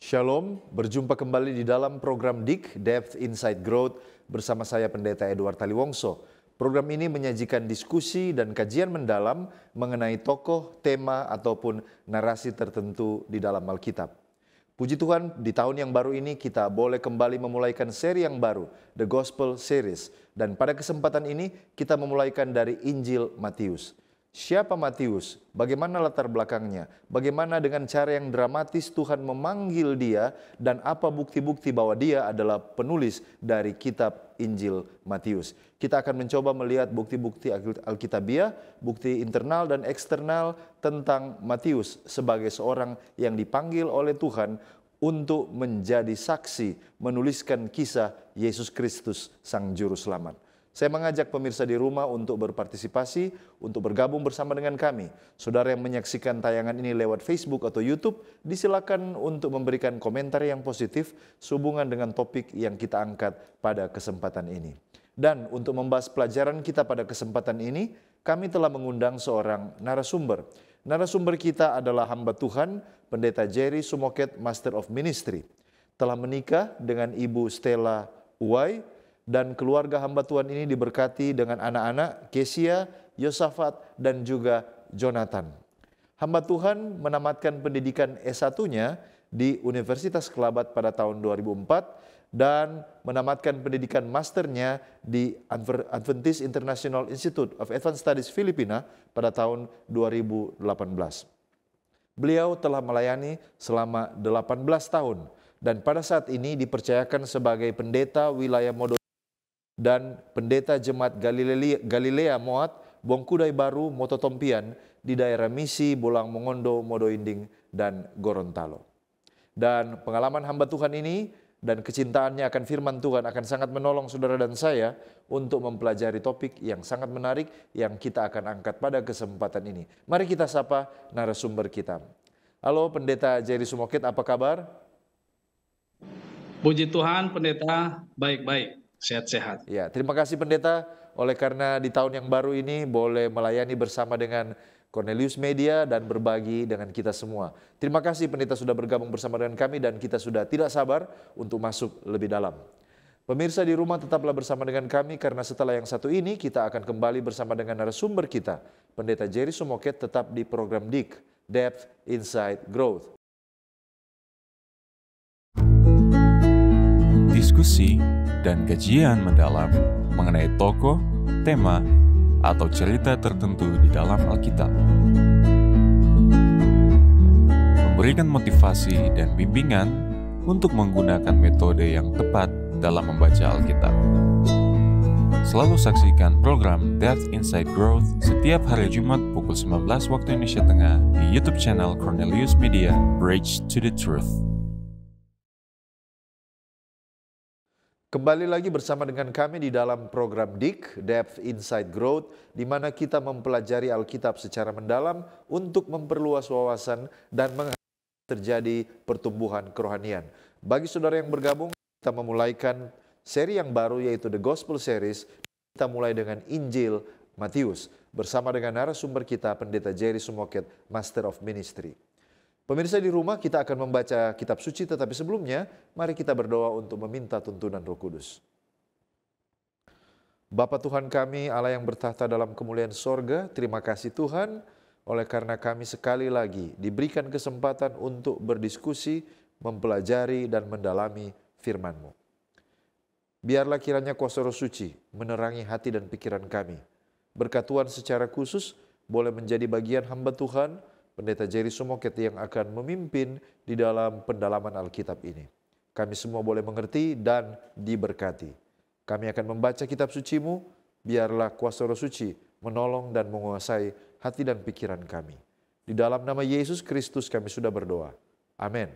Shalom, berjumpa kembali di dalam program DIK, Depth Insight Growth, bersama saya Pendeta Edward Taliwongso. Program ini menyajikan diskusi dan kajian mendalam mengenai tokoh, tema, ataupun narasi tertentu di dalam Alkitab. Puji Tuhan, di tahun yang baru ini kita boleh kembali memulaikan seri yang baru, The Gospel Series. Dan pada kesempatan ini kita memulaikan dari Injil Matius. Siapa Matius? Bagaimana latar belakangnya? Bagaimana dengan cara yang dramatis Tuhan memanggil dia dan apa bukti-bukti bahwa dia adalah penulis dari kitab Injil Matius. Kita akan mencoba melihat bukti-bukti Alkitabiah, bukti internal dan eksternal tentang Matius sebagai seorang yang dipanggil oleh Tuhan untuk menjadi saksi menuliskan kisah Yesus Kristus Sang Juru Selamat. Saya mengajak pemirsa di rumah untuk berpartisipasi, untuk bergabung bersama dengan kami. Saudara yang menyaksikan tayangan ini lewat Facebook atau YouTube, disilakan untuk memberikan komentar yang positif sehubungan dengan topik yang kita angkat pada kesempatan ini. Dan untuk membahas pelajaran kita pada kesempatan ini, kami telah mengundang seorang narasumber. Narasumber kita adalah hamba Tuhan, Pendeta Jerry Sumoket, Master of Ministry. Telah menikah dengan Ibu Stella Uwai, dan keluarga hamba Tuhan ini diberkati dengan anak-anak Kesia, Yosafat, dan juga Jonathan. Hamba Tuhan menamatkan pendidikan S1-nya di Universitas Kelabat pada tahun 2004 dan menamatkan pendidikan masternya di Adventist International Institute of Advanced Studies Filipina pada tahun 2018. Beliau telah melayani selama 18 tahun dan pada saat ini dipercayakan sebagai pendeta wilayah Modo dan pendeta Jemaat Galilea Moat, Bongkudai Baru, Mototompian di daerah Misi, Bolang Mongondo, Modoinding, dan Gorontalo. Dan pengalaman hamba Tuhan ini dan kecintaannya akan firman Tuhan akan sangat menolong saudara dan saya untuk mempelajari topik yang sangat menarik yang kita akan angkat pada kesempatan ini. Mari kita sapa narasumber kita. Halo Pendeta Jerry Sumoket, apa kabar? Puji Tuhan, Pendeta, baik-baik. Sehat-sehat. Ya, terima kasih Pendeta. Oleh karena di tahun yang baru ini boleh melayani bersama dengan Cornelius Media dan berbagi dengan kita semua. Terima kasih Pendeta sudah bergabung bersama dengan kami dan kita sudah tidak sabar untuk masuk lebih dalam. Pemirsa di rumah tetaplah bersama dengan kami karena setelah yang satu ini kita akan kembali bersama dengan narasumber kita. Pendeta Jerry Sumoket tetap di program DIK, Depth Insight Growth. Diskusi dan kajian mendalam mengenai tokoh, tema, atau cerita tertentu di dalam Alkitab. Memberikan motivasi dan bimbingan untuk menggunakan metode yang tepat dalam membaca Alkitab. Selalu saksikan program Depth Insight Growth setiap hari Jumat pukul 19 waktu Indonesia Tengah di YouTube channel Cornelius Media, Bridge to the Truth. Kembali lagi bersama dengan kami di dalam program DIK, Depth Insight Growth, di mana kita mempelajari Alkitab secara mendalam untuk memperluas wawasan dan terjadi pertumbuhan kerohanian. Bagi saudara yang bergabung, kita memulaikan seri yang baru yaitu The Gospel Series. Kita mulai dengan Injil Matius bersama dengan narasumber kita Pendeta Jerry Sumoket, Master of Ministry. Pemirsa di rumah, kita akan membaca kitab suci, tetapi sebelumnya mari kita berdoa untuk meminta tuntunan Roh Kudus. Bapa Tuhan kami, Allah yang bertahta dalam kemuliaan sorga, terima kasih Tuhan oleh karena kami sekali lagi diberikan kesempatan untuk berdiskusi, mempelajari dan mendalami firman-Mu. Biarlah kiranya kuasa Roh Suci menerangi hati dan pikiran kami. Berkat Tuhan secara khusus boleh menjadi bagian hamba Tuhan, Pendeta Jerry Sumoket yang akan memimpin di dalam pendalaman Alkitab ini. Kami semua boleh mengerti dan diberkati. Kami akan membaca kitab suci-Mu, biarlah kuasa Roh Suci menolong dan menguasai hati dan pikiran kami. Di dalam nama Yesus Kristus kami sudah berdoa. Amin.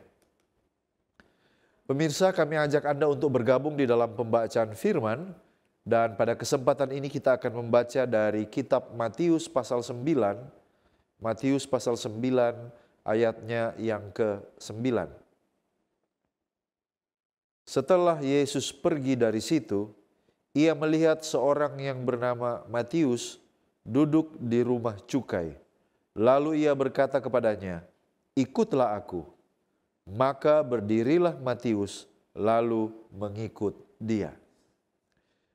Pemirsa, kami ajak Anda untuk bergabung di dalam pembacaan firman. Dan pada kesempatan ini kita akan membaca dari kitab Matius pasal 9, Matius pasal 9 ayatnya yang ke-9. Setelah Yesus pergi dari situ, ia melihat seorang yang bernama Matius duduk di rumah cukai. Lalu ia berkata kepadanya, "Ikutlah aku." Maka berdirilah Matius lalu mengikut dia.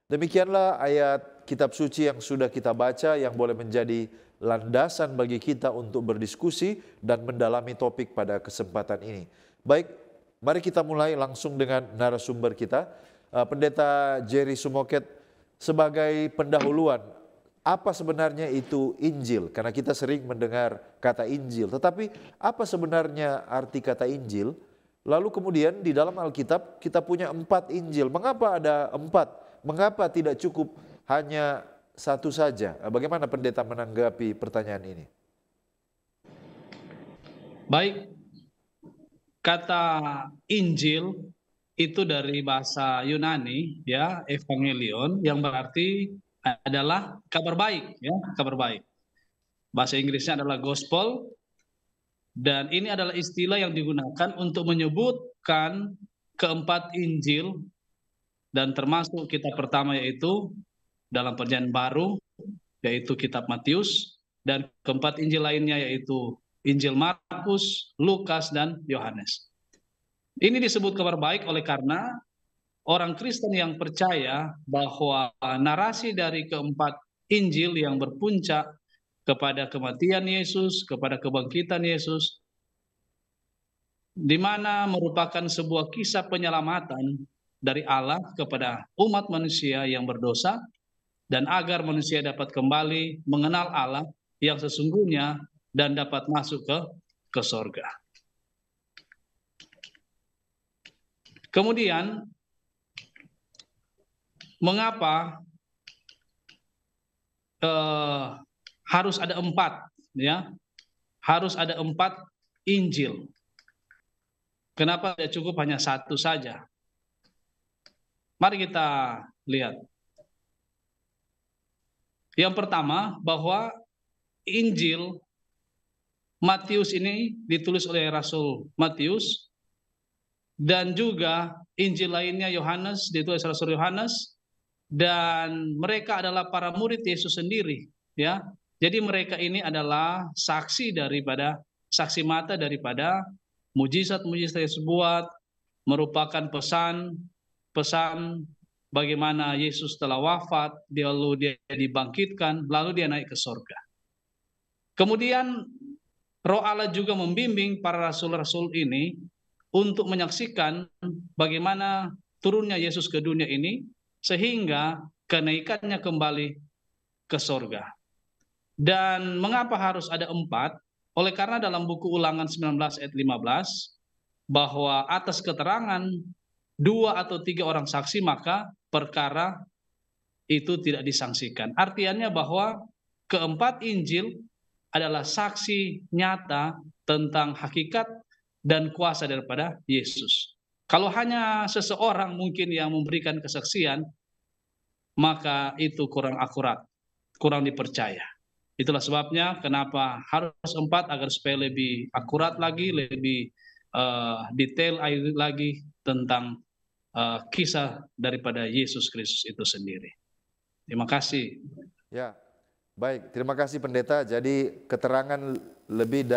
Demikianlah ayat kitab suci yang sudah kita baca yang boleh menjadi landasan bagi kita untuk berdiskusi dan mendalami topik pada kesempatan ini. Baik, mari kita mulai langsung dengan narasumber kita, Pendeta Jerry Sumoket. Sebagai pendahuluan, apa sebenarnya itu Injil? Karena kita sering mendengar kata Injil, tetapi apa sebenarnya arti kata Injil? Lalu kemudian di dalam Alkitab kita punya 4 Injil. Mengapa ada 4? Mengapa tidak cukup hanya satu saja? Bagaimana pendeta menanggapi pertanyaan ini? Baik, kata Injil itu dari bahasa Yunani, ya, evangelion, yang berarti adalah kabar baik, ya, kabar baik. Bahasa Inggrisnya adalah gospel, dan ini adalah istilah yang digunakan untuk menyebutkan keempat Injil, dan termasuk kitab pertama yaitu dalam Perjanjian Baru, yaitu kitab Matius, dan keempat Injil lainnya yaitu Injil Markus, Lukas, dan Yohanes. Ini disebut kabar baik oleh karena orang Kristen yang percaya bahwa narasi dari keempat Injil yang berpuncak kepada kematian Yesus, kepada kebangkitan Yesus, di mana merupakan sebuah kisah penyelamatan dari Allah kepada umat manusia yang berdosa, dan agar manusia dapat kembali mengenal Allah yang sesungguhnya dan dapat masuk ke sorga. Kemudian, mengapa harus ada 4, ya? Harus ada 4 Injil. Kenapa tidak cukup hanya satu saja? Mari kita lihat. Yang pertama, bahwa Injil Matius ini ditulis oleh Rasul Matius, dan juga Injil lainnya Yohanes ditulis oleh Rasul Yohanes, dan mereka adalah para murid Yesus sendiri, ya. Jadi mereka ini adalah saksi mata daripada mujizat-mujizat yang dibuat, merupakan pesan bagaimana Yesus telah wafat, lalu dia dibangkitkan, lalu dia naik ke surga. Kemudian Roh Allah juga membimbing para rasul-rasul ini untuk menyaksikan bagaimana turunnya Yesus ke dunia ini, sehingga kenaikannya kembali ke surga. Dan mengapa harus ada 4? Oleh karena dalam buku Ulangan 19 ayat 15, bahwa atas keterangan 2 atau 3 orang saksi maka perkara itu tidak disangsikan. Artinya bahwa keempat Injil adalah saksi nyata tentang hakikat dan kuasa daripada Yesus. Kalau hanya seseorang mungkin yang memberikan kesaksian, maka itu kurang akurat, kurang dipercaya. Itulah sebabnya kenapa harus 4, agar supaya lebih akurat lagi, lebih detail lagi tentang kisah daripada Yesus Kristus itu sendiri. Terima kasih. Ya, baik. Terima kasih Pendeta. Jadi keterangan lebih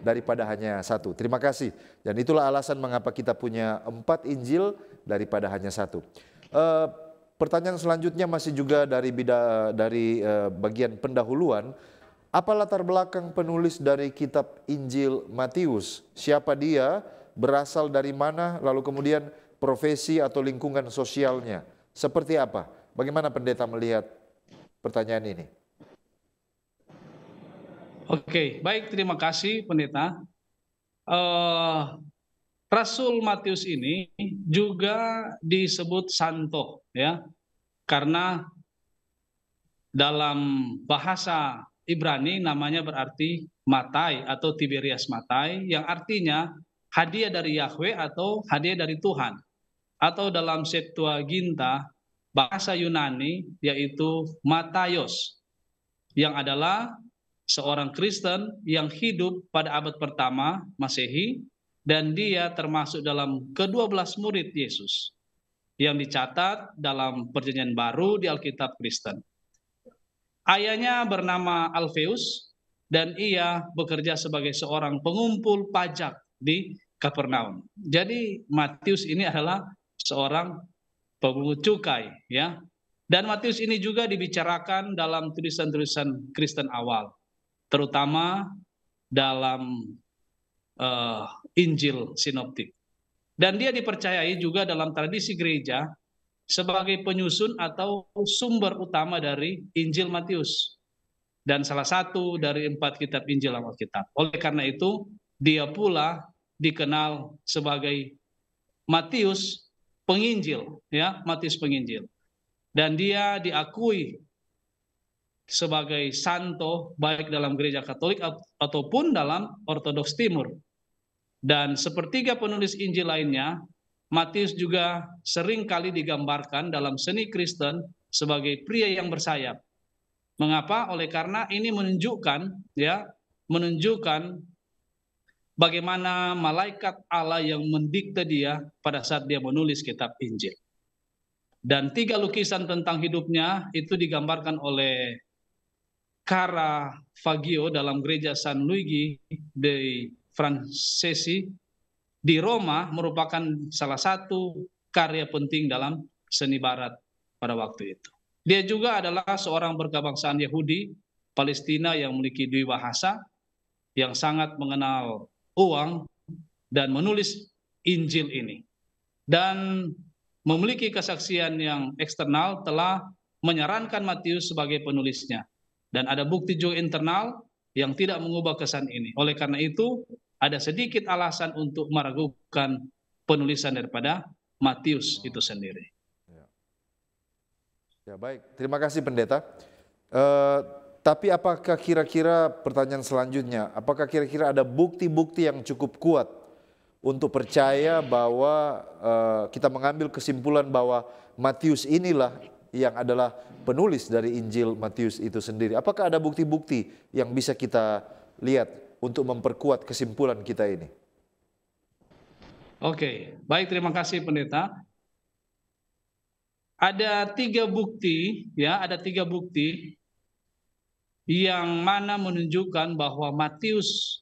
daripada hanya satu. Terima kasih. Dan itulah alasan mengapa kita punya 4 Injil daripada hanya satu. Pertanyaan selanjutnya masih juga dari bagian pendahuluan. Apa latar belakang penulis dari kitab Injil Matius? Siapa dia? Berasal dari mana? Lalu kemudian profesi atau lingkungan sosialnya seperti apa? Bagaimana pendeta melihat pertanyaan ini? Oke, baik, terima kasih pendeta. Rasul Matius ini juga disebut santo, ya, karena dalam bahasa Ibrani namanya berarti Matai atau Tiberias Matai, yang artinya hadiah dari Yahweh atau hadiah dari Tuhan. Atau dalam Septuaginta bahasa Yunani yaitu Mataios, yang adalah seorang Kristen yang hidup pada abad pertama Masehi, dan dia termasuk dalam ke-12 murid Yesus yang dicatat dalam Perjanjian Baru di Alkitab Kristen. Ayahnya bernama Alfeus, dan ia bekerja sebagai seorang pengumpul pajak di Kapernaum. Jadi Matius ini adalah seorang pemungut cukai, ya. Dan Matius ini juga dibicarakan dalam tulisan-tulisan Kristen awal, terutama dalam Injil sinoptik. Dan dia dipercayai juga dalam tradisi gereja sebagai penyusun atau sumber utama dari Injil Matius, dan salah satu dari 4 kitab Injil Alkitab. Oleh karena itu, dia pula dikenal sebagai Matius Penginjil, ya, Matius Penginjil. Dan dia diakui sebagai santo baik dalam gereja Katolik ataupun dalam Ortodoks Timur. Dan sepertiga penulis Injil lainnya, Matius juga sering kali digambarkan dalam seni Kristen sebagai pria yang bersayap. Mengapa? Oleh karena ini menunjukkan bagaimana malaikat Allah yang mendikte dia pada saat dia menulis kitab Injil. Dan 3 lukisan tentang hidupnya itu digambarkan oleh Caravaggio dalam gereja San Luigi dei Francesi di Roma, merupakan salah satu karya penting dalam seni barat pada waktu itu. Dia juga adalah seorang berkebangsaan Yahudi Palestina yang memiliki 2 bahasa, yang sangat mengenal uang dan menulis Injil ini. Dan memiliki kesaksian yang eksternal telah menyarankan Matius sebagai penulisnya. Dan ada bukti juga internal yang tidak mengubah kesan ini. Oleh karena itu, ada sedikit alasan untuk meragukan penulisan daripada Matius itu sendiri. Ya, baik, terima kasih Pendeta. Tapi apakah kira-kira, pertanyaan selanjutnya, apakah kira-kira ada bukti-bukti yang cukup kuat untuk percaya bahwa kita mengambil kesimpulan bahwa Matius inilah yang adalah penulis dari Injil Matius itu sendiri? Apakah ada bukti-bukti yang bisa kita lihat untuk memperkuat kesimpulan kita ini? Oke, baik, terima kasih Pendeta. Ada 3 bukti, ya, ada 3 bukti yang mana menunjukkan bahwa Matius,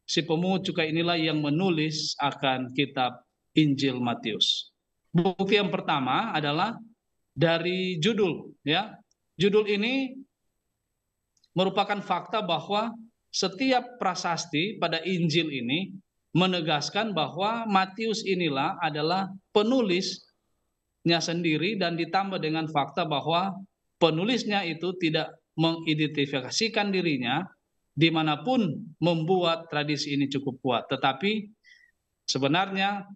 si pemungut cukai inilah yang menulis akan kitab Injil Matius. Bukti yang pertama adalah dari judul, ya. Judul ini merupakan fakta bahwa setiap prasasti pada Injil ini menegaskan bahwa Matius inilah adalah penulisnya sendiri, dan ditambah dengan fakta bahwa penulisnya itu tidak mengidentifikasikan dirinya dimanapun, membuat tradisi ini cukup kuat. Tetapi sebenarnya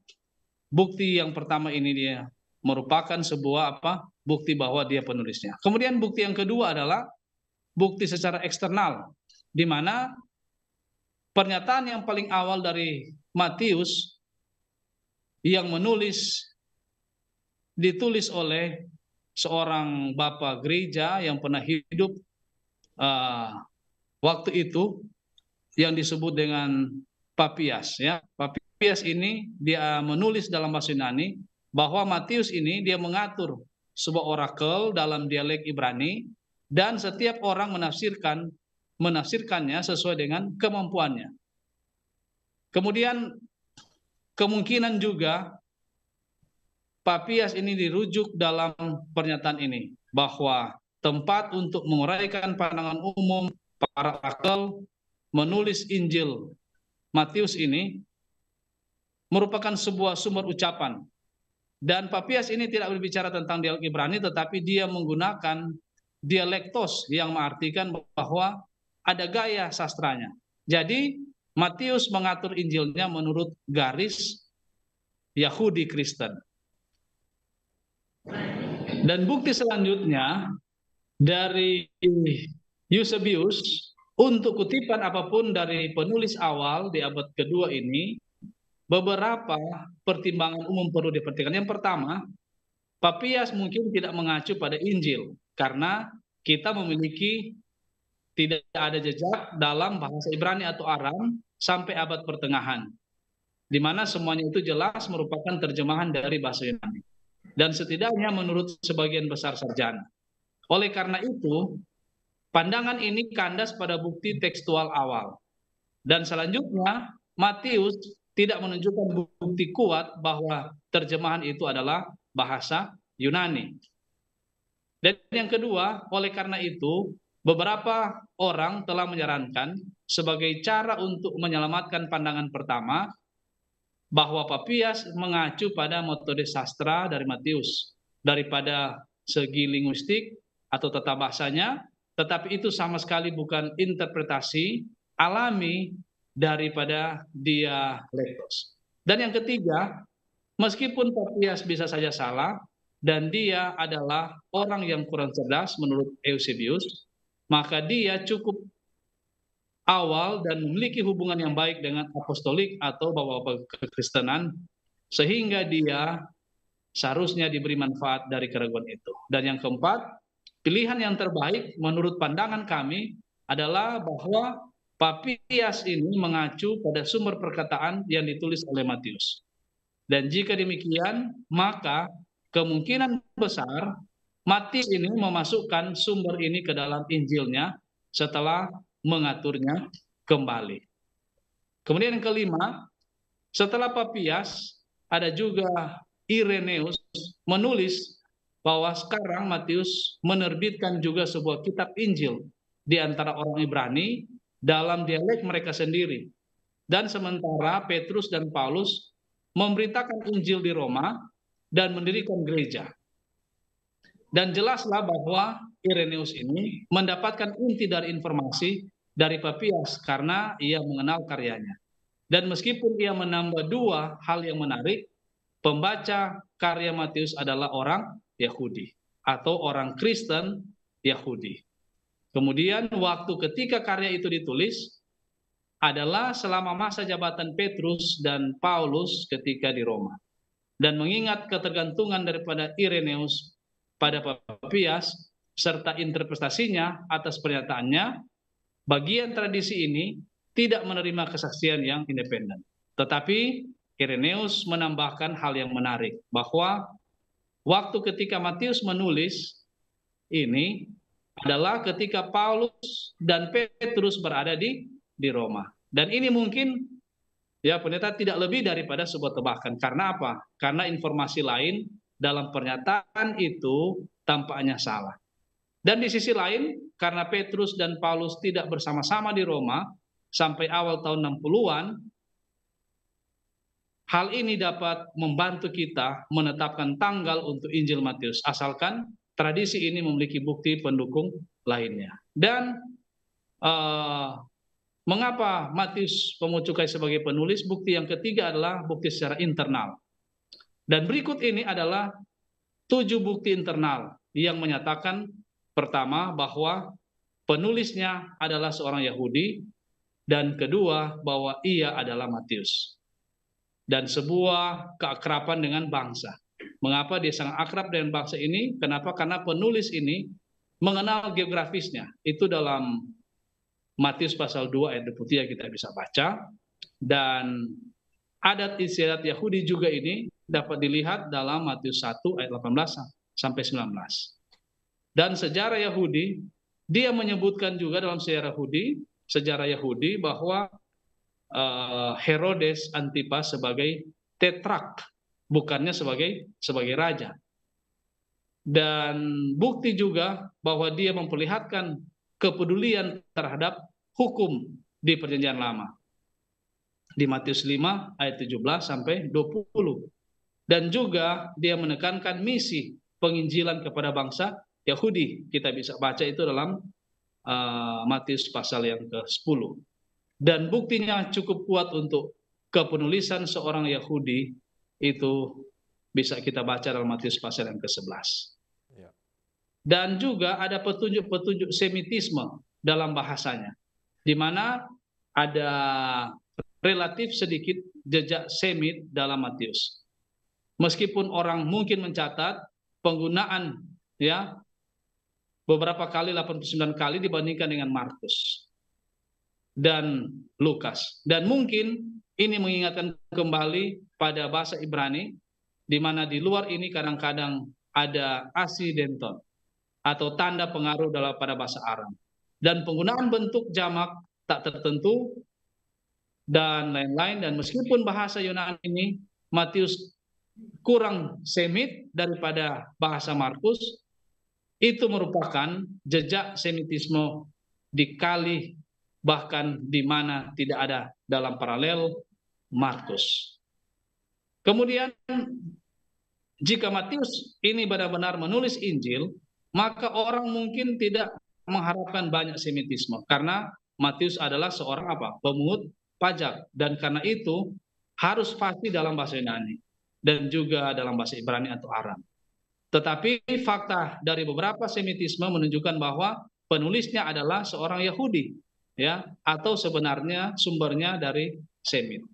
bukti yang pertama ini dia merupakan sebuah bukti bahwa dia penulisnya. Kemudian bukti yang kedua adalah bukti secara eksternal, di mana pernyataan yang paling awal dari Matius yang ditulis oleh seorang bapak gereja yang pernah hidup waktu itu, yang disebut dengan Papias, ya. Papias ini dia menulis dalam bahasa Yunani bahwa Matius ini dia mengatur sebuah orakel dalam dialek Ibrani, dan setiap orang menafsirkannya sesuai dengan kemampuannya. Kemudian kemungkinan juga Papias ini dirujuk dalam pernyataan ini bahwa tempat untuk menguraikan pandangan umum para orakel menulis Injil Matius ini merupakan sebuah sumber ucapan. Dan Papias ini tidak berbicara tentang dialek Ibrani, tetapi dia menggunakan dialektos yang mengartikan bahwa ada gaya sastranya. Jadi Matius mengatur Injilnya menurut garis Yahudi Kristen. Dan bukti selanjutnya dari Eusebius, untuk kutipan apapun dari penulis awal di abad kedua ini, beberapa pertimbangan umum perlu diperhatikan. Yang pertama, Papias mungkin tidak mengacu pada Injil, karena kita memiliki tidak ada jejak dalam bahasa Ibrani atau Aram sampai abad pertengahan, di mana semuanya itu jelas merupakan terjemahan dari bahasa Yunani, dan setidaknya menurut sebagian besar sarjana. Oleh karena itu, Pandangan ini kandas pada bukti tekstual awal. Dan selanjutnya, Matius tidak menunjukkan bukti kuat bahwa terjemahan itu adalah bahasa Yunani. Dan yang kedua, oleh karena itu, beberapa orang telah menyarankan sebagai cara untuk menyelamatkan pandangan pertama, bahwa Papias mengacu pada metode sastra dari Matius, daripada segi linguistik atau tata bahasanya, tetapi itu sama sekali bukan interpretasi alami daripada dialektos. Dan yang ketiga, meskipun Papias bisa saja salah, dan dia adalah orang yang kurang cerdas menurut Eusebius, maka dia cukup awal dan memiliki hubungan yang baik dengan apostolik atau bapak-bapak kekristenan, sehingga dia seharusnya diberi manfaat dari keraguan itu. Dan yang keempat, pilihan yang terbaik menurut pandangan kami adalah bahwa Papias ini mengacu pada sumber perkataan yang ditulis oleh Matius. Dan jika demikian, maka kemungkinan besar Matius ini memasukkan sumber ini ke dalam Injilnya setelah mengaturnya kembali. Kemudian yang kelima, setelah Papias, ada juga Ireneus menulis bahwa sekarang Matius menerbitkan juga sebuah kitab Injil di antara orang Ibrani dalam dialek mereka sendiri. Dan sementara Petrus dan Paulus memberitakan Injil di Roma dan mendirikan gereja. Dan jelaslah bahwa Ireneus ini mendapatkan inti dari informasi dari Papias karena ia mengenal karyanya. Dan meskipun ia menambah dua hal yang menarik, pembaca karya Matius adalah orang Yahudi atau orang Kristen Yahudi. Kemudian waktu ketika karya itu ditulis adalah selama masa jabatan Petrus dan Paulus ketika di Roma. Dan mengingat ketergantungan daripada Ireneus pada Papias serta interpretasinya atas pernyataannya, bagian tradisi ini tidak menerima kesaksian yang independen. Tetapi Ireneus menambahkan hal yang menarik, bahwa waktu ketika Matius menulis ini adalah ketika Paulus dan Petrus berada di Roma. Dan ini mungkin ya pendeta tidak lebih daripada sebuah tebakan. Karena apa? Karena informasi lain dalam pernyataan itu tampaknya salah. Dan di sisi lain, karena Petrus dan Paulus tidak bersama-sama di Roma sampai awal tahun 60-an, hal ini dapat membantu kita menetapkan tanggal untuk Injil Matius, asalkan tradisi ini memiliki bukti pendukung lainnya. Dan mengapa Matius memucukai sebagai penulis? Bukti yang ketiga adalah bukti secara internal. Dan berikut ini adalah 7 bukti internal yang menyatakan pertama bahwa penulisnya adalah seorang Yahudi, dan kedua bahwa ia adalah Matius. Dan sebuah keakraban dengan bangsa. Mengapa dia sangat akrab dengan bangsa ini? Kenapa? Karena penulis ini mengenal geografisnya. Itu dalam Matius pasal 2 ayat 23 kita bisa baca. Dan adat istiadat Yahudi juga ini dapat dilihat dalam Matius 1 ayat 18 sampai 19. Dan sejarah Yahudi, dia menyebutkan juga dalam sejarah Yahudi bahwa Herodes Antipas sebagai tetrak, bukannya sebagai raja. Dan bukti juga bahwa dia memperlihatkan kepedulian terhadap hukum di Perjanjian Lama. Di Matius 5 ayat 17 sampai 20. Dan juga dia menekankan misi penginjilan kepada bangsa Yahudi. Kita bisa baca itu dalam Matius pasal yang ke-10. Dan buktinya cukup kuat untuk kepenulisan seorang Yahudi itu bisa kita baca dalam Matius pasal yang ke-11. Dan juga ada petunjuk-petunjuk semitisme dalam bahasanya, di mana ada relatif sedikit jejak Semit dalam Matius. Meskipun orang mungkin mencatat penggunaan ya beberapa kali, 89 kali dibandingkan dengan Markus dan Lukas. Dan mungkin ini mengingatkan kembali pada bahasa Ibrani, di mana di luar ini kadang-kadang ada asidenton atau tanda pengaruh pada bahasa Aram. dan penggunaan bentuk jamak tak tertentu dan lain-lain. Dan meskipun bahasa Yunani ini Matius kurang semit daripada bahasa Markus, itu merupakan jejak semitisme di Kali, bahkan di mana tidak ada dalam paralel Markus. Kemudian jika Matius ini benar-benar menulis Injil, maka orang mungkin tidak mengharapkan banyak semitisme, karena Matius adalah seorang pemungut pajak, dan karena itu harus fasih dalam bahasa Yunani dan juga dalam bahasa Ibrani atau Aram. Tetapi fakta dari beberapa semitisme menunjukkan bahwa penulisnya adalah seorang Yahudi, ya, atau sebenarnya sumbernya dari Semit.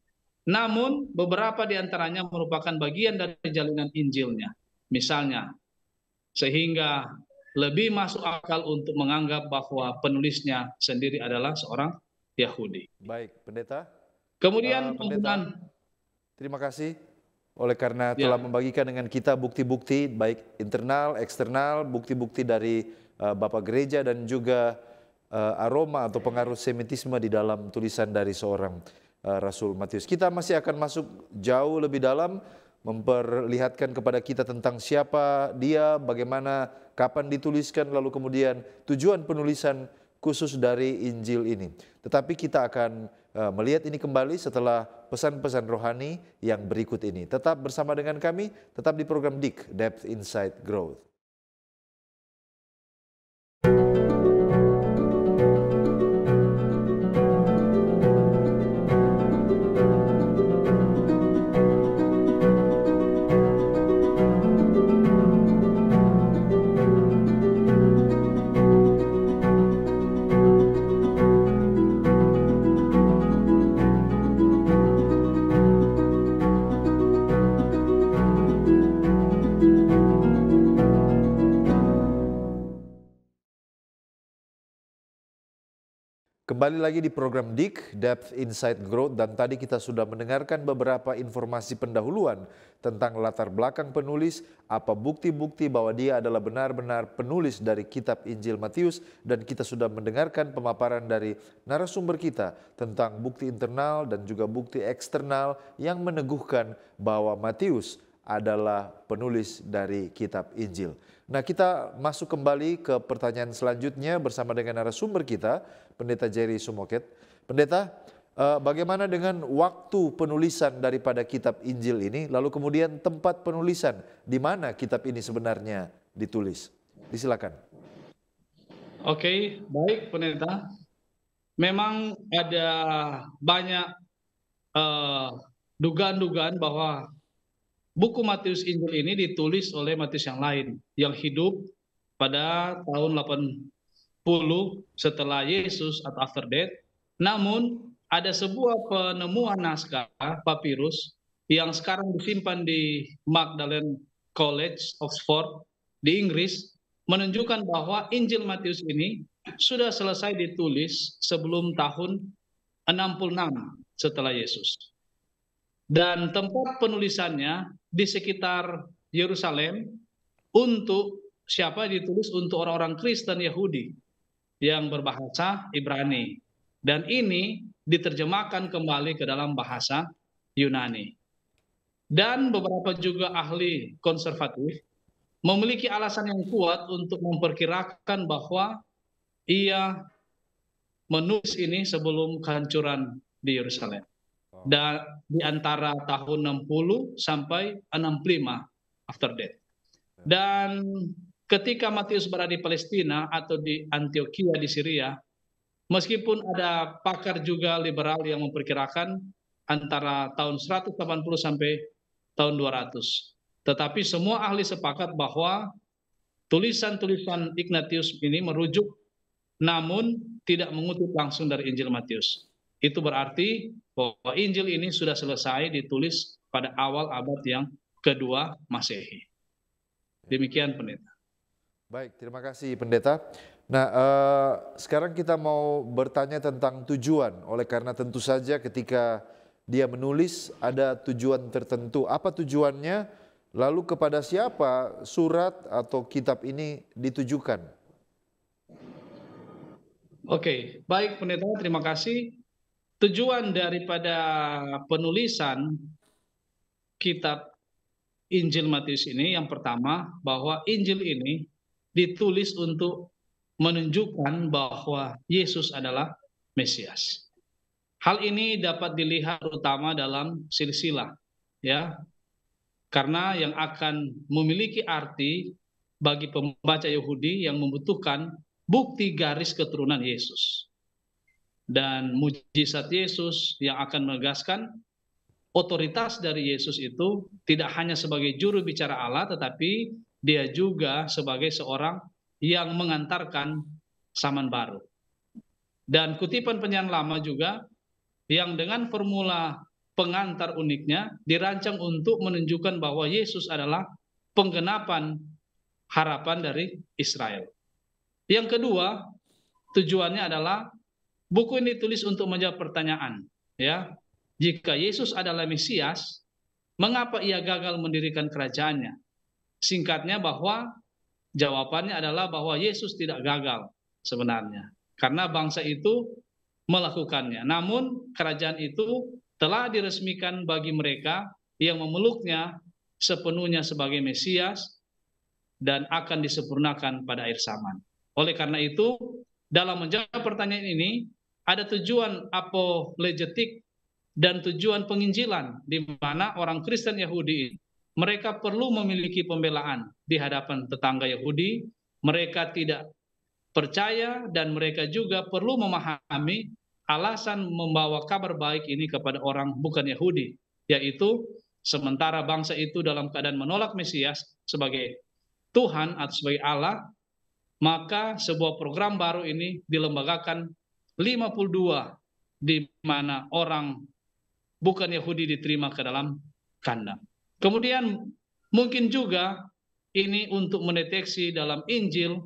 Namun beberapa di antaranya merupakan bagian dari jalinan Injilnya, misalnya, sehingga lebih masuk akal untuk menganggap bahwa penulisnya sendiri adalah seorang Yahudi. Baik, Pendeta. Kemudian Pendeta, terima kasih oleh karena telah membagikan dengan kita bukti-bukti baik internal, eksternal, bukti-bukti dari Bapak Gereja dan juga aroma atau pengaruh semitisme di dalam tulisan dari seorang Rasul Matius. Kita masih akan masuk jauh lebih dalam, memperlihatkan kepada kita tentang siapa dia, bagaimana, kapan dituliskan, lalu kemudian tujuan penulisan khusus dari Injil ini. Tetapi kita akan melihat ini kembali setelah pesan-pesan rohani yang berikut ini. Tetap bersama dengan kami, tetap di program DIK, Depth Insight Growth. Kembali lagi di program DIK, Depth Insight Growth, dan tadi kita sudah mendengarkan beberapa informasi pendahuluan tentang latar belakang penulis, apa bukti-bukti bahwa dia adalah benar-benar penulis dari kitab Injil Matius, dan kita sudah mendengarkan pemaparan dari narasumber kita tentang bukti internal dan juga bukti eksternal yang meneguhkan bahwa Matius adalah penulis dari kitab Injil. Nah, kita masuk kembali ke pertanyaan selanjutnya bersama dengan narasumber kita, Pendeta Jerry Sumoket. Pendeta, bagaimana dengan waktu penulisan daripada kitab Injil ini, lalu kemudian tempat penulisan, di mana kitab ini sebenarnya ditulis? Disilakan. Oke, baik Pendeta. Memang ada banyak dugaan-dugaan bahwa buku Matius Injil ini ditulis oleh Matius yang lain, yang hidup pada tahun 80 setelah Yesus atau after death. Namun ada sebuah penemuan naskah papirus yang sekarang disimpan di Magdalen College, Oxford, di Inggris, menunjukkan bahwa Injil Matius ini sudah selesai ditulis sebelum tahun 66 setelah Yesus. Dan tempat penulisannya di sekitar Yerusalem, untuk siapa ditulis untuk orang-orang Kristen Yahudi yang berbahasa Ibrani. Dan ini diterjemahkan kembali ke dalam bahasa Yunani. Dan beberapa juga ahli konservatif memiliki alasan yang kuat untuk memperkirakan bahwa ia menulis ini sebelum kehancuran di Yerusalem. Dan di antara tahun 60 sampai 65 after death. Dan ketika Matius berada di Palestina atau di Antioquia di Syria, meskipun ada pakar juga liberal yang memperkirakan antara tahun 180 sampai tahun 200. Tetapi semua ahli sepakat bahwa tulisan-tulisan Ignatius ini merujuk namun tidak mengutip langsung dari Injil Matius. Itu berarti bahwa Injil ini sudah selesai ditulis pada awal abad yang kedua Masehi. Demikian Pendeta. Baik, terima kasih Pendeta. Nah, sekarang kita mau bertanya tentang tujuan. Oleh karena tentu saja ketika dia menulis ada tujuan tertentu. Apa tujuannya? Lalu kepada siapa surat atau kitab ini ditujukan? Oke, baik pendeta, terima kasih. Tujuan daripada penulisan kitab Injil Matius ini yang pertama, bahwa Injil ini ditulis untuk menunjukkan bahwa Yesus adalah Mesias. Hal ini dapat dilihat terutama dalam silsilah, ya, karena yang akan memiliki arti bagi pembaca Yahudi yang membutuhkan bukti garis keturunan Yesus dan mujizat Yesus yang akan menegaskan otoritas dari Yesus itu tidak hanya sebagai juru bicara Allah, tetapi dia juga sebagai seorang yang mengantarkan zaman baru. Dan kutipan Penyanyi Lama juga yang dengan formula pengantar uniknya dirancang untuk menunjukkan bahwa Yesus adalah penggenapan harapan dari Israel. Yang kedua, tujuannya adalah buku ini ditulis untuk menjawab pertanyaan, ya. Jika Yesus adalah Mesias, mengapa ia gagal mendirikan kerajaannya? Singkatnya bahwa jawabannya adalah bahwa Yesus tidak gagal sebenarnya, karena bangsa itu melakukannya. Namun kerajaan itu telah diresmikan bagi mereka yang memeluknya sepenuhnya sebagai Mesias dan akan disempurnakan pada akhir zaman. Oleh karena itu, dalam menjawab pertanyaan ini, ada tujuan apologetik dan tujuan penginjilan, di mana orang Kristen Yahudi mereka perlu memiliki pembelaan di hadapan tetangga Yahudi. Mereka tidak percaya dan mereka juga perlu memahami alasan membawa kabar baik ini kepada orang bukan Yahudi, yaitu sementara bangsa itu dalam keadaan menolak Mesias sebagai Tuhan atau sebagai Allah, maka sebuah program baru ini dilembagakan 52 di mana orang bukan Yahudi diterima ke dalam kandang. Kemudian mungkin juga ini untuk mendeteksi dalam Injil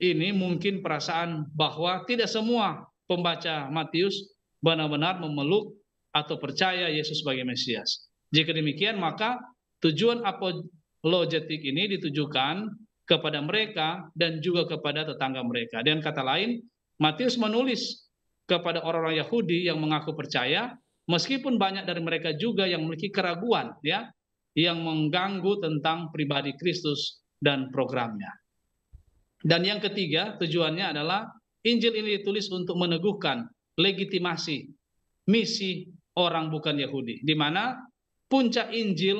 ini mungkin perasaan bahwa tidak semua pembaca Matius benar-benar memeluk atau percaya Yesus sebagai Mesias. Jika demikian, maka tujuan apologetik ini ditujukan kepada mereka dan juga kepada tetangga mereka. Dengan kata lain, Matius menulis kepada orang-orang Yahudi yang mengaku percaya, meskipun banyak dari mereka juga yang memiliki keraguan, ya, yang mengganggu tentang pribadi Kristus dan programnya. Dan yang ketiga, tujuannya adalah Injil ini ditulis untuk meneguhkan legitimasi misi orang bukan Yahudi, di mana puncak Injil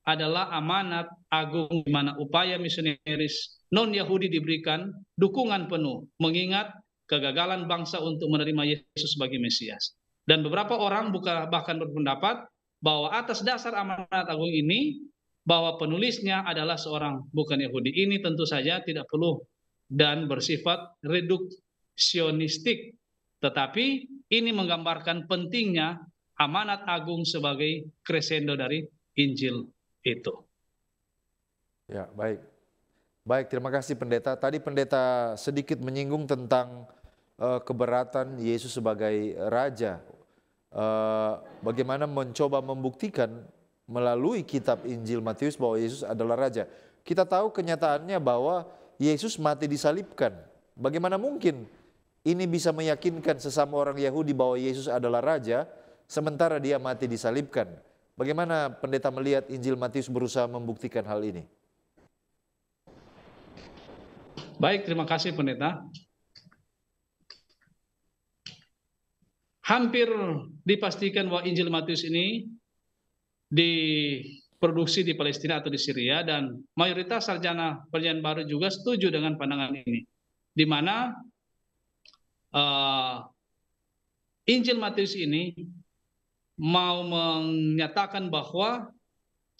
adalah amanat agung di mana upaya misionaris non-Yahudi diberikan dukungan penuh, mengingat kegagalan bangsa untuk menerima Yesus sebagai Mesias. Dan beberapa orang bahkan berpendapat bahwa atas dasar amanat agung ini, bahwa penulisnya adalah seorang bukan Yahudi. Ini tentu saja tidak perlu dan bersifat reduksionistik, tetapi ini menggambarkan pentingnya amanat agung sebagai crescendo dari Injil itu. Ya, baik. Baik, terima kasih pendeta. Tadi pendeta sedikit menyinggung tentang keberatan Yesus sebagai raja. Bagaimana mencoba membuktikan melalui kitab Injil Matius bahwa Yesus adalah raja. Kita tahu kenyataannya bahwa Yesus mati disalibkan. Bagaimana mungkin ini bisa meyakinkan sesama orang Yahudi bahwa Yesus adalah raja, sementara dia mati disalibkan? Bagaimana pendeta melihat Injil Matius berusaha membuktikan hal ini? Baik, terima kasih pendeta. Hampir dipastikan bahwa Injil Matius ini diproduksi di Palestina atau di Syria, dan mayoritas sarjana Perjanjian Baru juga setuju dengan pandangan ini, di mana Injil Matius ini mau menyatakan bahwa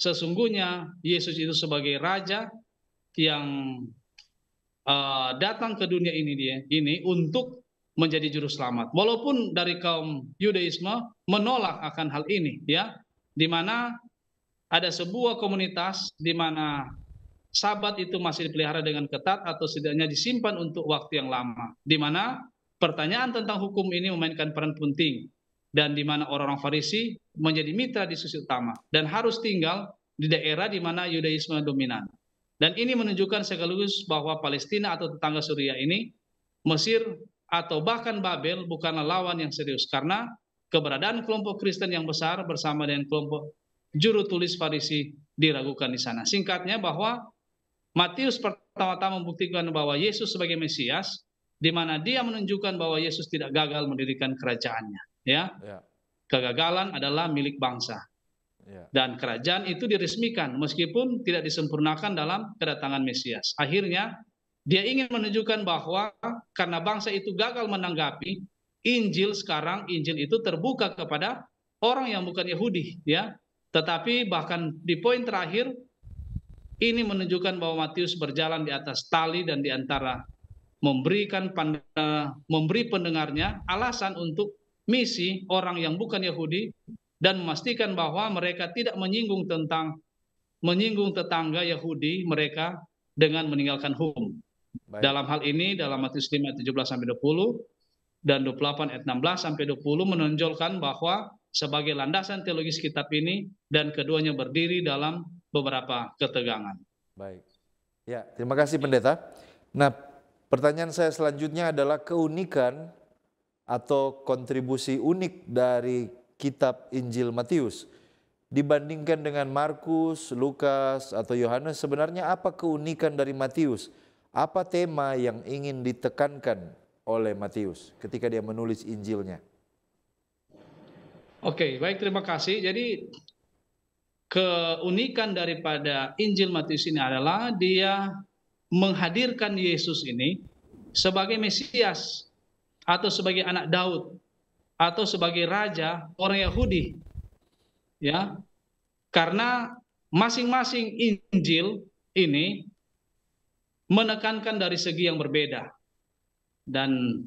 sesungguhnya Yesus itu sebagai raja yang datang ke dunia ini untuk menjadi juru selamat. Walaupun dari kaum Yudaisme menolak akan hal ini, ya, di mana ada sebuah komunitas di mana Sabat itu masih dipelihara dengan ketat atau setidaknya disimpan untuk waktu yang lama, di mana pertanyaan tentang hukum ini memainkan peran penting, dan di mana orang-orang Farisi menjadi mitra diskusi utama dan harus tinggal di daerah di mana Yudaisme dominan. Dan ini menunjukkan sekaligus bahwa Palestina atau tetangga Suriah ini Mesir atau bahkan Babel bukanlah lawan yang serius, karena keberadaan kelompok Kristen yang besar bersama dengan kelompok juru tulis Farisi diragukan di sana. Singkatnya bahwa Matius pertama-tama membuktikan bahwa Yesus sebagai Mesias, di mana dia menunjukkan bahwa Yesus tidak gagal mendirikan kerajaannya. Ya, kegagalan adalah milik bangsa. Dan kerajaan itu diresmikan meskipun tidak disempurnakan dalam kedatangan Mesias. Akhirnya dia ingin menunjukkan bahwa karena bangsa itu gagal menanggapi Injil, sekarang Injil itu terbuka kepada orang yang bukan Yahudi, ya. Tetapi bahkan di poin terakhir ini menunjukkan bahwa Matius berjalan di atas tali dan di antara memberi pendengarnya alasan untuk misi orang yang bukan Yahudi dan memastikan bahwa mereka tidak menyinggung tetangga Yahudi mereka dengan meninggalkan hukum. Baik. Dalam hal ini dalam Matius 5 17 sampai 20 dan 28 ayat 16 sampai 20 menonjolkan bahwa sebagai landasan teologis kitab ini dan keduanya berdiri dalam beberapa ketegangan. Baik. Ya, terima kasih Pendeta. Nah, pertanyaan saya selanjutnya adalah keunikan atau kontribusi unik dari kitab Injil Matius dibandingkan dengan Markus, Lukas, atau Yohanes. Sebenarnya apa keunikan dari Matius? Apa tema yang ingin ditekankan oleh Matius ketika dia menulis Injilnya? Oke, baik, terima kasih. Jadi keunikan daripada Injil Matius ini adalah dia menghadirkan Yesus ini sebagai Mesias atau sebagai anak Daud atau sebagai raja orang Yahudi, ya, karena masing-masing Injil ini menekankan dari segi yang berbeda, dan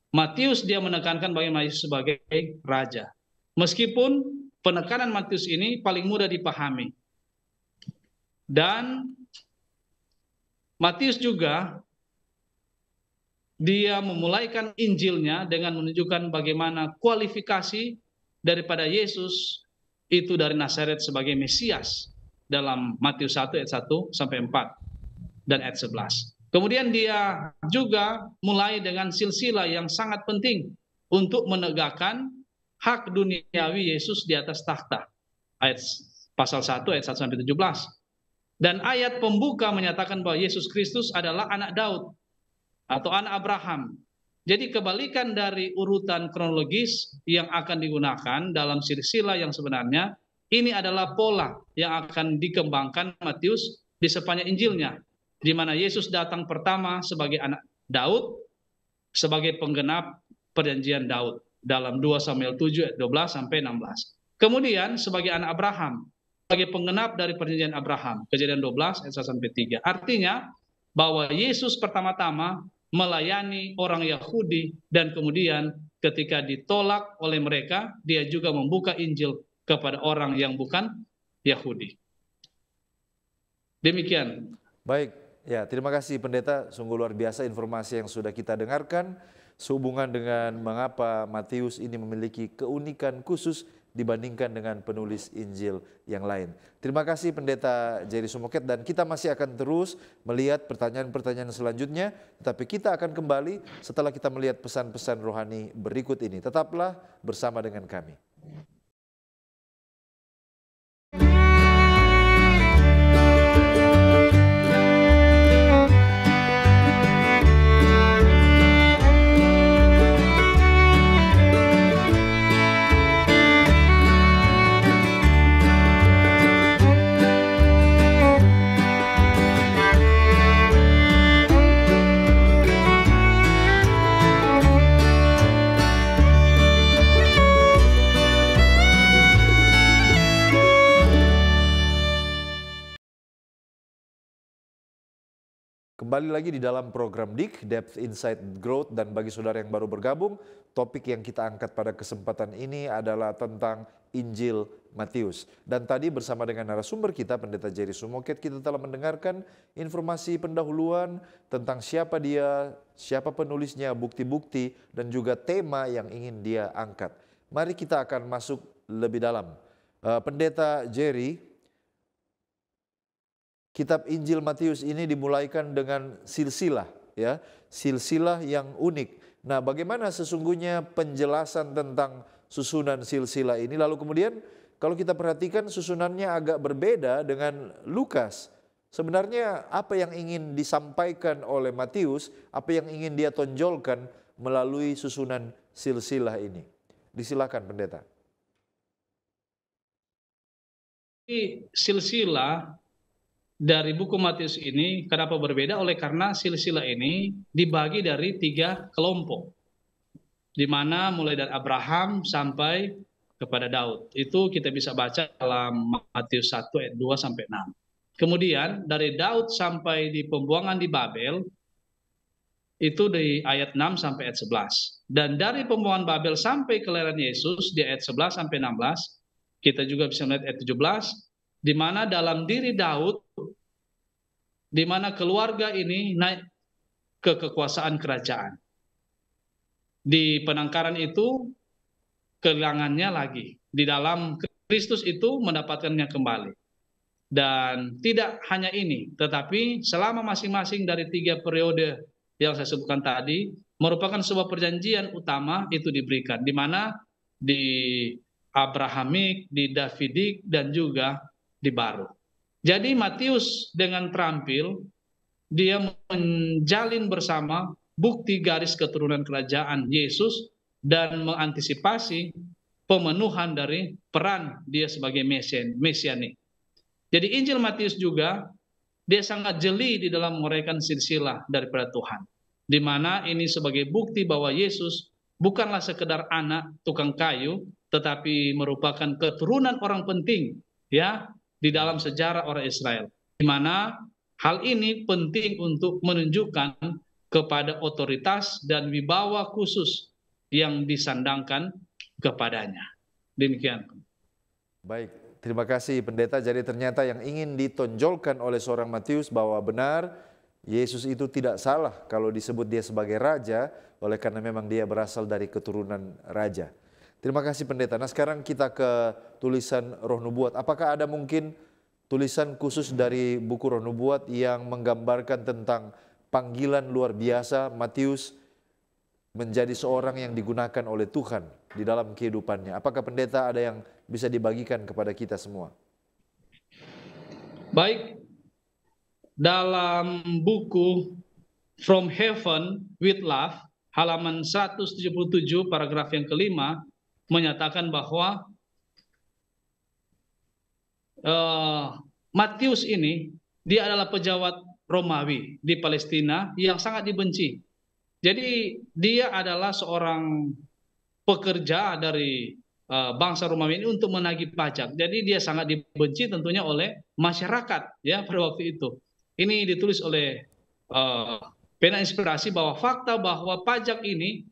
Matius dia menekankan bagaimana Yesus sebagai raja, meskipun penekanan Matius ini paling mudah dipahami, dan Matius juga dia memulaikan Injilnya dengan menunjukkan bagaimana kualifikasi daripada Yesus itu dari Nazaret sebagai Mesias dalam Matius 1 ayat 1 sampai 4 dan ayat 11. Kemudian dia juga mulai dengan silsilah yang sangat penting untuk menegakkan hak duniawi Yesus di atas takhta. Pasal 1 ayat 1 sampai 17. Dan ayat pembuka menyatakan bahwa Yesus Kristus adalah anak Daud atau anak Abraham. Jadi kebalikan dari urutan kronologis yang akan digunakan dalam silsilah yang sebenarnya, ini adalah pola yang akan dikembangkan Matius di sepanjang Injilnya, di mana Yesus datang pertama sebagai anak Daud, sebagai penggenap perjanjian Daud dalam 2 Samuel 7 ayat 12 sampai 16. Kemudian sebagai anak Abraham, sebagai penggenap dari perjanjian Abraham, Kejadian 12 ayat 1 sampai 3. Artinya bahwa Yesus pertama-tama melayani orang Yahudi dan kemudian ketika ditolak oleh mereka, dia juga membuka Injil kepada orang yang bukan Yahudi. Demikian. Baik, ya, terima kasih Pendeta, sungguh luar biasa informasi yang sudah kita dengarkan sehubungan dengan mengapa Matius ini memiliki keunikan khusus dibandingkan dengan penulis Injil yang lain. Terima kasih Pendeta Jerry Sumoket, dan kita masih akan terus melihat pertanyaan-pertanyaan selanjutnya, tetapi kita akan kembali setelah kita melihat pesan-pesan rohani berikut ini. Tetaplah bersama dengan kami. Kembali lagi di dalam program DIK, Depth Insight Growth, dan bagi saudara yang baru bergabung, topik yang kita angkat pada kesempatan ini adalah tentang Injil Matius. Dan tadi bersama dengan narasumber kita, Pendeta Jerry Sumoket, kita telah mendengarkan informasi pendahuluan tentang siapa dia, siapa penulisnya, bukti-bukti, dan juga tema yang ingin dia angkat. Mari kita akan masuk lebih dalam. Pendeta Jerry, kitab Injil Matius ini dimulaikan dengan silsilah ya, silsilah yang unik. Nah, bagaimana sesungguhnya penjelasan tentang susunan silsilah ini? Lalu kemudian kalau kita perhatikan susunannya agak berbeda dengan Lukas. Sebenarnya apa yang ingin disampaikan oleh Matius, apa yang ingin dia tonjolkan melalui susunan silsilah ini? Disilakan pendeta. Silsilah dari buku Matius ini kenapa berbeda? Oleh karena silsilah ini dibagi dari 3 kelompok, di mana mulai dari Abraham sampai kepada Daud. Itu kita bisa baca dalam Matius 1 ayat 2 sampai 6. Kemudian dari Daud sampai di pembuangan di Babel itu di ayat 6 sampai ayat 11. Dan dari pembuangan Babel sampai kelahiran Yesus di ayat 11 sampai 16, kita juga bisa melihat ayat 17, di mana dalam diri Daud, di mana keluarga ini naik ke kekuasaan kerajaan. Di penangkaran itu kehilangannya lagi. Di dalam Kristus itu mendapatkannya kembali. Dan tidak hanya ini, tetapi selama masing-masing dari 3 periode yang saya sebutkan tadi, merupakan sebuah perjanjian utama itu diberikan. Di mana di Abrahamik, di Davidik, dan juga di Baru. Jadi Matius dengan terampil, dia menjalin bersama bukti garis keturunan kerajaan Yesus dan mengantisipasi pemenuhan dari peran dia sebagai mesianik. Jadi Injil Matius juga, dia sangat jeli di dalam menguraikan silsilah daripada Tuhan. Di mana ini sebagai bukti bahwa Yesus bukanlah sekedar anak tukang kayu, tetapi merupakan keturunan orang penting ya di dalam sejarah orang Israel. Di mana hal ini penting untuk menunjukkan kepada otoritas dan wibawa khusus yang disandangkan kepadanya. Demikian. Baik, terima kasih pendeta. Jadi ternyata yang ingin ditonjolkan oleh seorang Matius bahwa benar Yesus itu tidak salah kalau disebut dia sebagai raja, oleh karena memang dia berasal dari keturunan raja. Terima kasih pendeta. Nah sekarang kita ke tulisan Roh Nubuat. Apakah ada mungkin tulisan khusus dari buku Roh Nubuat yang menggambarkan tentang panggilan luar biasa Matius menjadi seorang yang digunakan oleh Tuhan di dalam kehidupannya? Apakah pendeta ada yang bisa dibagikan kepada kita semua? Baik, dalam buku From Heaven with Love, halaman 177 paragraf yang kelima, menyatakan bahwa Matius ini, dia adalah pejabat Romawi di Palestina yang sangat dibenci. Jadi dia adalah seorang pekerja dari bangsa Romawi ini untuk menagih pajak. Jadi dia sangat dibenci tentunya oleh masyarakat ya pada waktu itu. Ini ditulis oleh pena inspirasi bahwa fakta bahwa pajak ini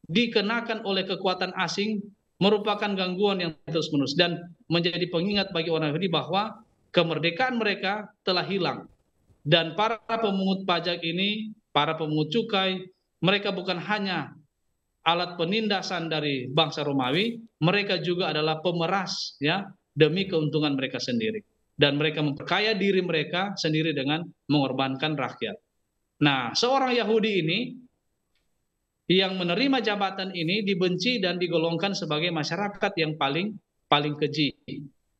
dikenakan oleh kekuatan asing merupakan gangguan yang terus-menerus dan menjadi pengingat bagi orang Yahudi bahwa kemerdekaan mereka telah hilang. Dan para pemungut pajak ini, para pemungut cukai, mereka bukan hanya alat penindasan dari bangsa Romawi, mereka juga adalah pemeras ya demi keuntungan mereka sendiri. Dan mereka memperkaya diri mereka sendiri dengan mengorbankan rakyat. Nah, seorang Yahudi ini yang menerima jabatan ini dibenci dan digolongkan sebagai masyarakat yang paling keji.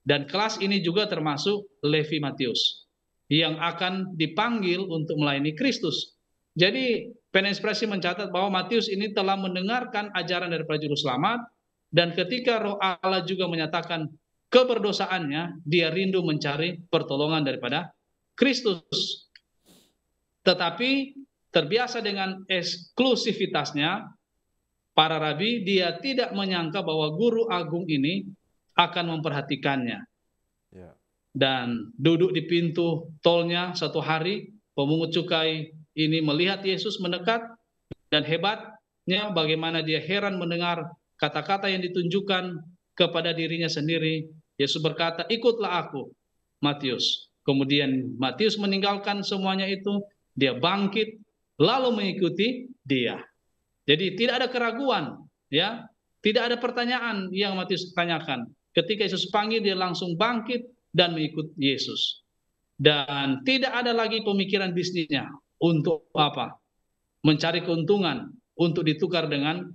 Dan kelas ini juga termasuk Levi Matius yang akan dipanggil untuk melayani Kristus. Jadi pena inspirasi mencatat bahwa Matius ini telah mendengarkan ajaran daripada Juru Selamat, dan ketika Roh Allah juga menyatakan keberdosaannya, dia rindu mencari pertolongan daripada Kristus. Tetapi terbiasa dengan eksklusivitasnya, para rabi, dia tidak menyangka bahwa guru agung ini akan memperhatikannya. Dan duduk di pintu tolnya satu hari, pemungut cukai ini melihat Yesus mendekat, dan hebatnya bagaimana dia heran mendengar kata-kata yang ditunjukkan kepada dirinya sendiri. Yesus berkata, ikutlah aku, Matius. Kemudian Matius meninggalkan semuanya itu, dia bangkit, lalu mengikuti dia. Jadi tidak ada keraguan, ya, tidak ada pertanyaan yang Matius tanyakan. Ketika Yesus panggil, dia langsung bangkit dan mengikut Yesus. Dan tidak ada lagi pemikiran bisnisnya. Untuk apa? mencari keuntungan untuk ditukar dengan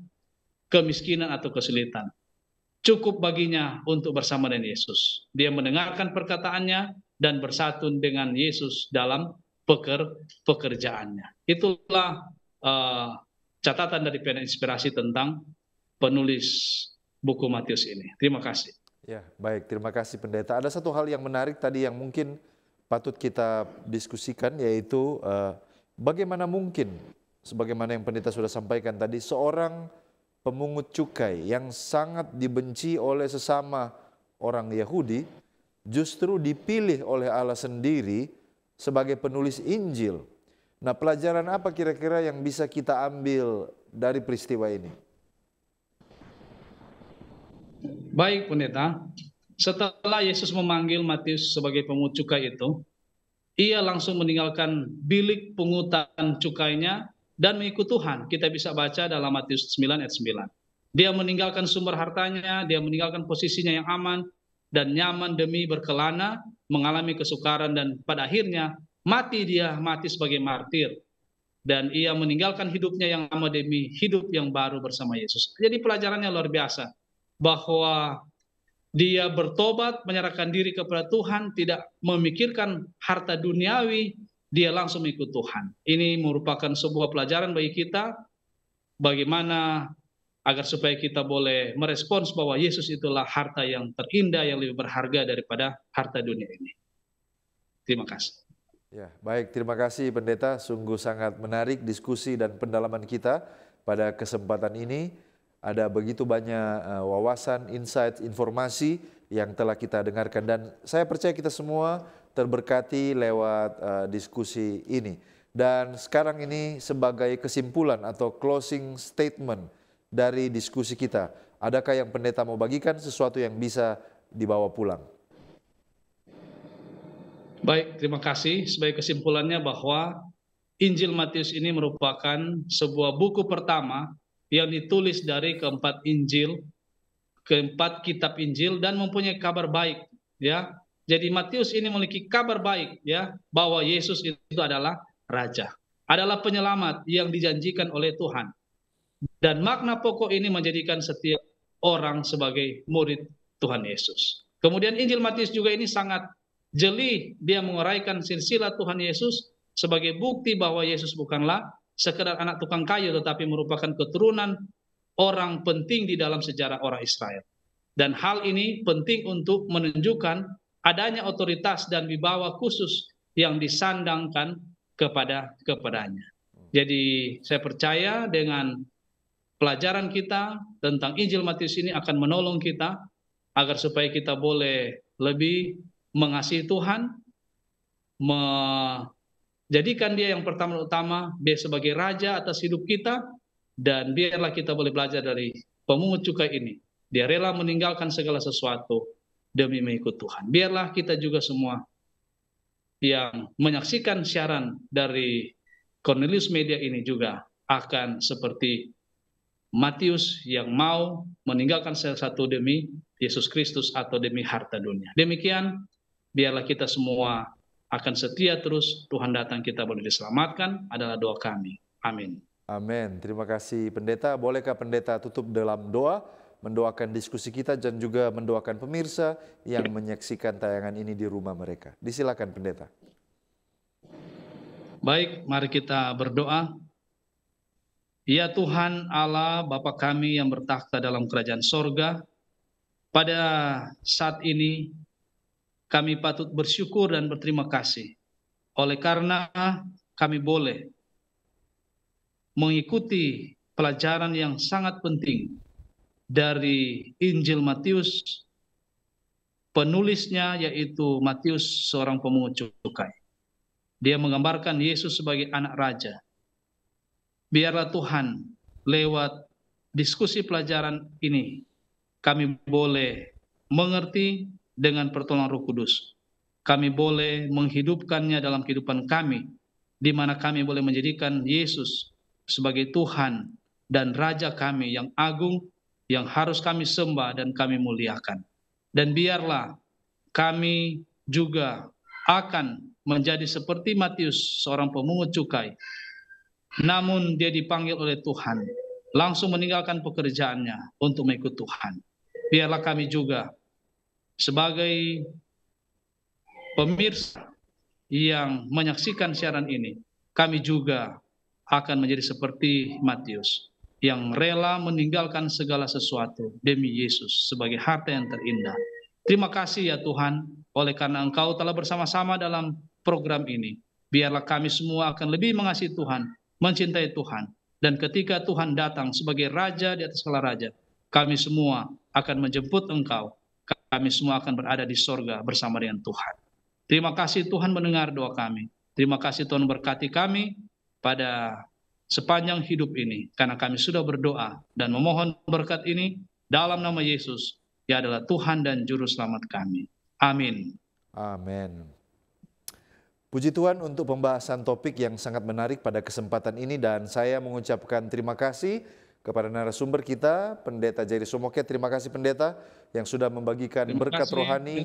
kemiskinan atau kesulitan. Cukup baginya untuk bersama dengan Yesus. Dia mendengarkan perkataannya dan bersatu dengan Yesus dalam pekerjaannya. Itulah catatan dari Pena Inspirasi tentang penulis buku Matius ini. Terima kasih. Ya, baik. Terima kasih Pendeta. Ada satu hal yang menarik tadi yang mungkin patut kita diskusikan, yaitu bagaimana mungkin, sebagaimana yang Pendeta sudah sampaikan tadi, seorang pemungut cukai yang sangat dibenci oleh sesama orang Yahudi justru dipilih oleh Allah sendiri sebagai penulis Injil. Nah, pelajaran apa kira-kira yang bisa kita ambil dari peristiwa ini? Baik, Pendeta. Setelah Yesus memanggil Matius sebagai pemungut cukai itu, ia langsung meninggalkan bilik pungutan cukainya dan mengikut Tuhan. Kita bisa baca dalam Matius 9 ayat 9. Dia meninggalkan sumber hartanya, dia meninggalkan posisinya yang aman dan nyaman demi berkelana, mengalami kesukaran, dan pada akhirnya mati sebagai martir. Dan ia meninggalkan hidupnya yang lama demi hidup yang baru bersama Yesus. Jadi pelajarannya luar biasa, bahwa dia bertobat, menyerahkan diri kepada Tuhan, tidak memikirkan harta duniawi, dia langsung ikut Tuhan. Ini merupakan sebuah pelajaran bagi kita, bagaimana agar supaya kita boleh merespons bahwa Yesus itulah harta yang terindah, yang lebih berharga daripada harta dunia ini. Terima kasih. Ya, baik. Terima kasih Pendeta. Sungguh sangat menarik diskusi dan pendalaman kita pada kesempatan ini. Ada begitu banyak wawasan, insight, informasi yang telah kita dengarkan, dan saya percaya kita semua terberkati lewat diskusi ini. Dan sekarang ini sebagai kesimpulan atau closing statement dari diskusi kita, adakah yang Pendeta mau bagikan sesuatu yang bisa dibawa pulang? Baik, terima kasih. Sebagai kesimpulannya bahwa Injil Matius ini merupakan sebuah buku pertama yang ditulis dari keempat kitab Injil dan mempunyai kabar baik, ya. Jadi Matius ini memiliki kabar baik, ya, bahwa Yesus itu adalah Raja, adalah penyelamat yang dijanjikan oleh Tuhan. Dan makna pokok ini menjadikan setiap orang sebagai murid Tuhan Yesus. Kemudian Injil Matius juga ini sangat jeli, dia menguraikan silsilah Tuhan Yesus sebagai bukti bahwa Yesus bukanlah sekedar anak tukang kayu, tetapi merupakan keturunan orang penting di dalam sejarah orang Israel. Dan hal ini penting untuk menunjukkan adanya otoritas dan wibawa khusus yang disandangkan kepadanya. Jadi saya percaya dengan pelajaran kita tentang Injil Matius ini akan menolong kita agar supaya kita boleh lebih mengasihi Tuhan, menjadikan Dia yang pertama-tama, Dia sebagai Raja atas hidup kita, dan biarlah kita boleh belajar dari pemungut cukai ini. Dia rela meninggalkan segala sesuatu demi mengikut Tuhan. Biarlah kita juga semua yang menyaksikan siaran dari Cornelius Media ini juga akan seperti Matius yang mau meninggalkan sesuatu demi Yesus Kristus atau demi harta dunia. Demikian, biarlah kita semua akan setia terus, Tuhan datang kita boleh diselamatkan, adalah doa kami. Amin. Amin. Terima kasih Pendeta. Bolehkah Pendeta tutup dalam doa, mendoakan diskusi kita dan juga mendoakan pemirsa yang menyaksikan tayangan ini di rumah mereka? Disilakan Pendeta. Baik, mari kita berdoa. Ya Tuhan Allah, Bapa kami yang bertakhta dalam kerajaan sorga, pada saat ini kami patut bersyukur dan berterima kasih oleh karena kami boleh mengikuti pelajaran yang sangat penting dari Injil Matius, penulisnya yaitu Matius, seorang pemungut cukai. Dia menggambarkan Yesus sebagai anak raja. Biarlah Tuhan lewat diskusi pelajaran ini kami boleh mengerti dengan pertolongan Roh Kudus. Kami boleh menghidupkannya dalam kehidupan kami, di mana kami boleh menjadikan Yesus sebagai Tuhan dan Raja kami yang agung, yang harus kami sembah dan kami muliakan. Dan biarlah kami juga akan menjadi seperti Matius, seorang pemungut cukai. namun dia dipanggil oleh Tuhan, langsung meninggalkan pekerjaannya untuk mengikut Tuhan. Biarlah kami juga sebagai pemirsa yang menyaksikan siaran ini, kami juga akan menjadi seperti Matius, yang rela meninggalkan segala sesuatu demi Yesus sebagai harta yang terindah. Terima kasih ya Tuhan, oleh karena Engkau telah bersama-sama dalam program ini. Biarlah kami semua akan lebih mengasihi Tuhan, mencintai Tuhan. Dan ketika Tuhan datang sebagai Raja di atas segala Raja, kami semua akan menjemput Engkau. Kami semua akan berada di sorga bersama dengan Tuhan. Terima kasih Tuhan mendengar doa kami. Terima kasih Tuhan berkati kami pada sepanjang hidup ini. Karena kami sudah berdoa dan memohon berkat ini dalam nama Yesus. Dia adalah Tuhan dan Juru Selamat kami. Amin. Amin. Puji Tuhan untuk pembahasan topik yang sangat menarik pada kesempatan ini, dan saya mengucapkan terima kasih kepada narasumber kita, Pendeta Jairi Somoket. Terima kasih Pendeta yang sudah membagikan berkat rohani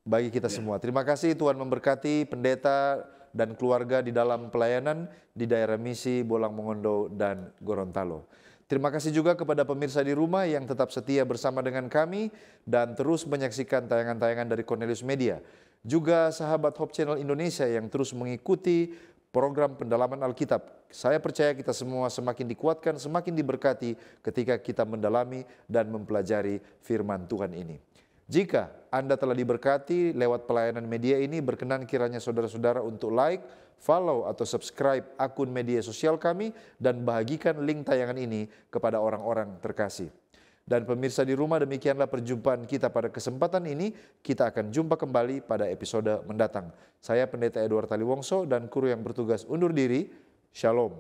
bagi kita semua. Terima kasih, Tuhan memberkati Pendeta dan keluarga di dalam pelayanan di daerah misi Bolang Mongondo dan Gorontalo. Terima kasih juga kepada pemirsa di rumah yang tetap setia bersama dengan kami dan terus menyaksikan tayangan-tayangan dari Cornelius Media. Juga sahabat Hope Channel Indonesia yang terus mengikuti program pendalaman Alkitab. Saya percaya kita semua semakin dikuatkan, semakin diberkati ketika kita mendalami dan mempelajari firman Tuhan ini. Jika Anda telah diberkati lewat pelayanan media ini, berkenan kiranya saudara-saudara untuk like, follow atau subscribe akun media sosial kami dan bagikan link tayangan ini kepada orang-orang terkasih. Dan pemirsa di rumah, demikianlah perjumpaan kita pada kesempatan ini. Kita akan jumpa kembali pada episode mendatang. Saya Pendeta Edward Taliwongso dan kru yang bertugas undur diri. Shalom.